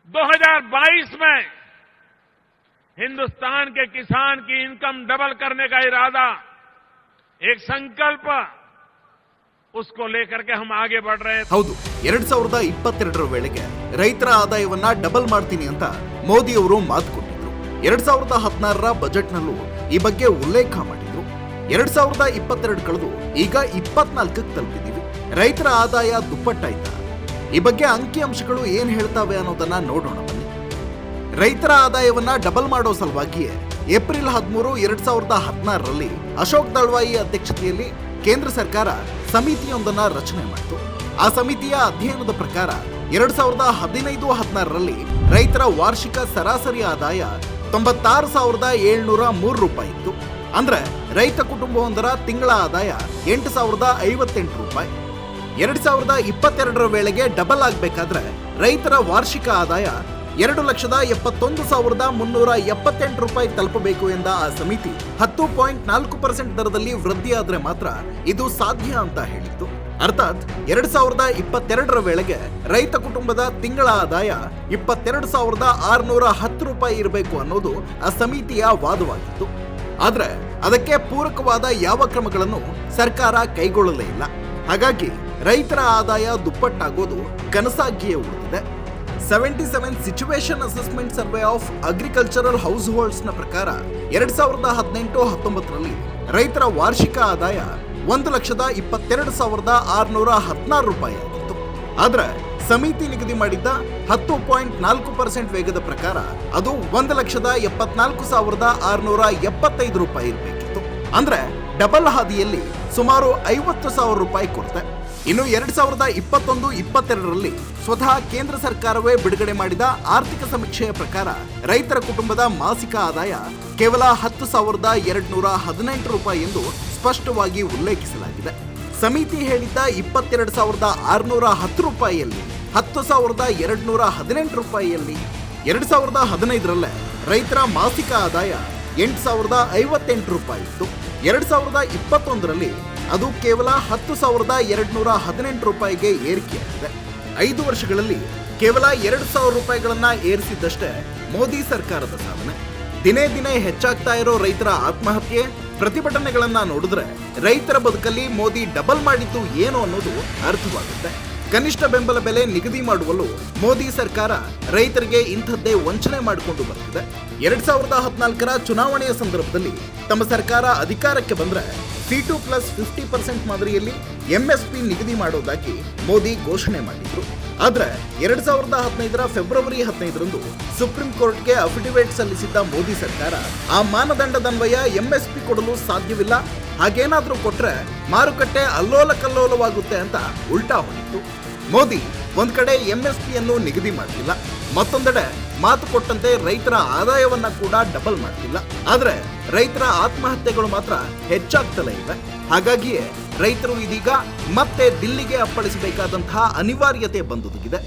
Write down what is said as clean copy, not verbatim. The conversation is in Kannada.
2022 में हिंदुस्तान के किसान की इनकम डबल करने का इरादा, एक संकल्प, उसको लेकर के हम आगे बढ़ रहे हैं। ಹೌದು, 2022ರ ವೇಳೆಗೆ ರೈತರ ಆದಾಯವನ್ನ ಡಬಲ್ ಮಾಡ್ತೀನಿ ಅಂತ ಮೋದಿ ಅವರು ಮಾತು ಕೊಟ್ಟಿದ್ರು. 2016ರ ಬಜೆಟ್ನಲ್ಲೂ ಈ ಬಗ್ಗೆ ಉಲ್ಲೇಖ ಮಾಡಿದ್ರು. 2022 ಕಳೆದು ಈಗ 24ಕ್ಕೆ ತಲುಪಿದ್ದೀವಿ. ರೈತರ ಆದಾಯ ದುಪ್ಪಟ್ಟಾಯ್ತಾ? ಈ ಬಗ್ಗೆ ಅಂಕಿಅಂಶಗಳು ಏನ್ ಹೇಳ್ತಾವೆ ಅನ್ನೋದನ್ನ ನೋಡೋಣ ಬನ್ನಿ. ರೈತರ ಆದಾಯವನ್ನ ಡಬಲ್ ಮಾಡೋ ಸಲುವಾಗಿಯೇ ಏಪ್ರಿಲ್ 13, 2016ರಲ್ಲಿ ಅಶೋಕ್ ದಳ್ವಾಯಿ ಅಧ್ಯಕ್ಷತೆಯಲ್ಲಿ ಕೇಂದ್ರ ಸರ್ಕಾರ ಸಮಿತಿಯೊಂದನ್ನ ರಚನೆ ಮಾಡಿತು. ಆ ಸಮಿತಿಯ ಅಧ್ಯಯನದ ಪ್ರಕಾರ 2015-16ರಲ್ಲಿ ರೈತರ ವಾರ್ಷಿಕ ಸರಾಸರಿ ಆದಾಯ 96,703 ರೂಪಾಯಿ ಇತ್ತು. ಅಂದ್ರೆ ರೈತ ಕುಟುಂಬವೊಂದರ ತಿಂಗಳ ಆದಾಯ 8,058 ರೂಪಾಯಿ. 2022ರ ವೇಳೆಗೆ ಡಬಲ್ ಆಗಬೇಕಾದ್ರೆ ರೈತರ ವಾರ್ಷಿಕ ಆದಾಯ 2,71,378 ರೂಪಾಯಿ ತಲುಪಬೇಕು ಎಂದ ಆ ಸಮಿತಿ 10.4% ದರದಲ್ಲಿ ವೃದ್ಧಿಯಾದ್ರೆ ಮಾತ್ರ ಇದು ಸಾಧ್ಯ ಅಂತ ಹೇಳಿತ್ತು. ಅರ್ಥಾತ್ 2022ರ ವೇಳೆಗೆ ರೈತ ಕುಟುಂಬದ ತಿಂಗಳ ಆದಾಯ 22,610 ರೂಪಾಯಿ ಇರಬೇಕು ಅನ್ನೋದು ಆ ಸಮಿತಿಯ ವಾದವಾಗಿತ್ತು. ಆದ್ರೆ ಅದಕ್ಕೆ ಪೂರಕವಾದ ಯಾವ ಕ್ರಮಗಳನ್ನು ಸರ್ಕಾರ ಕೈಗೊಳ್ಳಲೇ ಇಲ್ಲ. ಹಾಗಾಗಿ ರೈತರ ಆದಾಯ ದುಪ್ಪಟ್ಟಾಗೋದು ಕನಸಾಗಿಯೇ ಉಳಿದಿದೆ. 77 situation assessment survey of agricultural house holds ನ ಪ್ರಕಾರ 2018-19ರಲ್ಲಿ ರೈತರ ವಾರ್ಷಿಕ ಆದಾಯ 1,22,616 ರೂಪಾಯಿ ಆಗಿತ್ತು. ಆದ್ರೆ ಸಮಿತಿ ನಿಗದಿ ಮಾಡಿದ್ದ 10.4% ವೇಗದ ಪ್ರಕಾರ ಅದು 1,74,675 ರೂಪಾಯಿ ಇರಬೇಕಿತ್ತು. ಅಂದ್ರೆ ಡಬಲ್ ಹಾದಿಯಲ್ಲಿ ಸುಮಾರು 50,000 ರೂಪಾಯಿ ಕೊರತೆ. ಇನ್ನು 2021-22ರಲ್ಲಿ ಸ್ವತಃ ಕೇಂದ್ರ ಸರ್ಕಾರವೇ ಬಿಡುಗಡೆ ಮಾಡಿದ ಆರ್ಥಿಕ ಸಮೀಕ್ಷೆಯ ಪ್ರಕಾರ ರೈತರ ಕುಟುಂಬದ ಮಾಸಿಕ ಆದಾಯ ಕೇವಲ 10,218 ರೂಪಾಯಿ ಎಂದು ಸ್ಪಷ್ಟವಾಗಿ ಉಲ್ಲೇಖಿಸಲಾಗಿದೆ. ಸಮಿತಿ ಹೇಳಿದ್ದ 22,610 ರೂಪಾಯಿಯಲ್ಲಿ 10,218 ರೂಪಾಯಿಯಲ್ಲಿ 2015ರಲ್ಲೇ ರೈತರ ಮಾಸಿಕ ಆದಾಯ 8,058 ರೂಪಾಯಿ ಇತ್ತು. 2021ರಲ್ಲಿ ಅದು ಕೇವಲ 10,218 ರೂಪಾಯಿಗೆ ಏರಿಕೆಯಾಗಿದೆ. 5 ವರ್ಷಗಳಲ್ಲಿ ಕೇವಲ 2,000 ರೂಪಾಯಿಗಳನ್ನ ಏರಿಸಿದ್ದಷ್ಟೇ ಮೋದಿ ಸರ್ಕಾರದ ಸಾಧನೆ. ದಿನೇ ದಿನೇ ಹೆಚ್ಚಾಗ್ತಾ ಇರೋ ರೈತರ ಆತ್ಮಹತ್ಯೆ, ಪ್ರತಿಭಟನೆಗಳನ್ನ ನೋಡಿದ್ರೆ ರೈತರ ಬದುಕಲ್ಲಿ ಮೋದಿ ಡಬಲ್ ಮಾಡಿದ್ದು ಏನು ಅನ್ನೋದು ಅರ್ಥವಾಗುತ್ತೆ. ಕನಿಷ್ಠ ಬೆಂಬಲ ಬೆಲೆ ನಿಗದಿ ಮಾಡುವಲ್ಲೂ ಮೋದಿ ಸರ್ಕಾರ ರೈತರಿಗೆ ಇಂಥದ್ದೇ ವಂಚನೆ ಮಾಡಿಕೊಂಡು ಬರ್ತಿದೆ. 2014ರ ಚುನಾವಣೆಯ ಸಂದರ್ಭದಲ್ಲಿ ತಮ್ಮ ಸರ್ಕಾರ ಅಧಿಕಾರಕ್ಕೆ ಬಂದ್ರೆ C2+50% ಮಾದರಿಯಲ್ಲಿ MSP ನಿಗದಿ ಮಾಡೋದಾಗಿ ಮೋದಿ ಘೋಷಣೆ ಮಾಡಿದ್ರು. ಆದ್ರೆ 2015ರ ಫೆಬ್ರವರಿ 15ರಂದು ಸುಪ್ರೀಂ ಕೋರ್ಟ್ಗೆ ಅಫಿಡವಿಟ್ ಸಲ್ಲಿಸಿದ್ದ ಮೋದಿ ಸರ್ಕಾರ ಆ ಮಾನದಂಡದನ್ವಯ MSP ಕೊಡಲು ಸಾಧ್ಯವಿಲ್ಲ, ಹಾಗೇನಾದ್ರೂ ಕೊಟ್ರೆ ಮಾರುಕಟ್ಟೆ ಅಲ್ಲೋಲ ಕಲ್ಲೋಲವಾಗುತ್ತೆ ಅಂತ ಉಲ್ಟಾ ಹೊಡಿತು. ಮೋದಿ ಒಂದ್ ಕಡೆ MSPಯನ್ನು ನಿಗದಿ ಮಾಡಲಿಲ್ಲ, ಮತ್ತೊಂದೆಡೆ ಮಾತು ಕೊಟ್ಟಂತೆ ರೈತರ ಆದಾಯವನ್ನ ಕೂಡ ಡಬಲ್ ಮಾಡಲಿಲ್ಲ. ಆದ್ರೆ ರೈತರ ಆತ್ಮಹತ್ಯೆಗಳು ಮಾತ್ರ ಹೆಚ್ಚಾಗ್ತಲೇ ಇವೆ. ಹಾಗಾಗಿಯೇ ರೈತರು ಇದೀಗ ಮತ್ತೆ ದಿಲ್ಲಿಗೆ ಅಪ್ಪಳಿಸಬೇಕಾದಂತಹ ಅನಿವಾರ್ಯತೆ ಬಂದೊದಗಿದೆ.